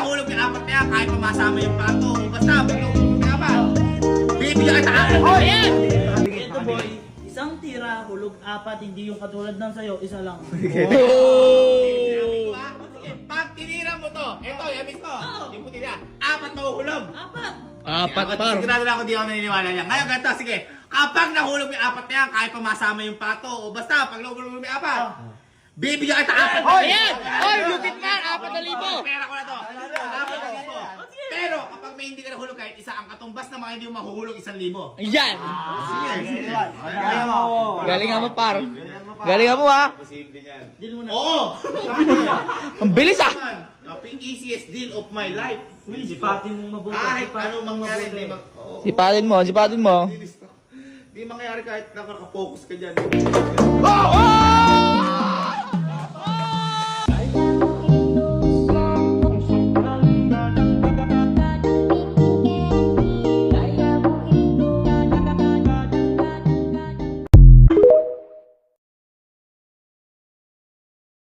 nahulog yung apat na yan, kahit pamasama yung pato. Basta, pag nahulog yung apat, bibigyan kita apat. Ayan! Ito boy, isang tira, hulog apat, hindi yung katulad ng sayo, isa lang. Sige, pag tinira mo to, ito, yamis ko. Yung puti na, apat mahuhulog. Apat. Sigurado na ako di ako naniniwala niya. Ngayon, ganito, sige. Kapag nahulog yung apat na yan, kahit pamasama yung pato, o basta, pag nahulog yung apat, bibigyan kita apat. Ayan! Hoy, lupit man! 4,000! Pera ko na to. 4,000. Pero kapag may hindi ka nahulog kahit isa, ang katumbas na mga hindi mo mahuhulog 1,000. Ayan! Sige. Galingan mo, par. Galingan mo, ha? Deal mo na. Oo! Ang bilis, ah! The easiest deal of my life. Sipatin mong mabuti. Kahit anong mangyari, hindi mag... Oo. Sipatin mo. Hindi mangyayari kahit nakaka-focus ka dyan. Oh!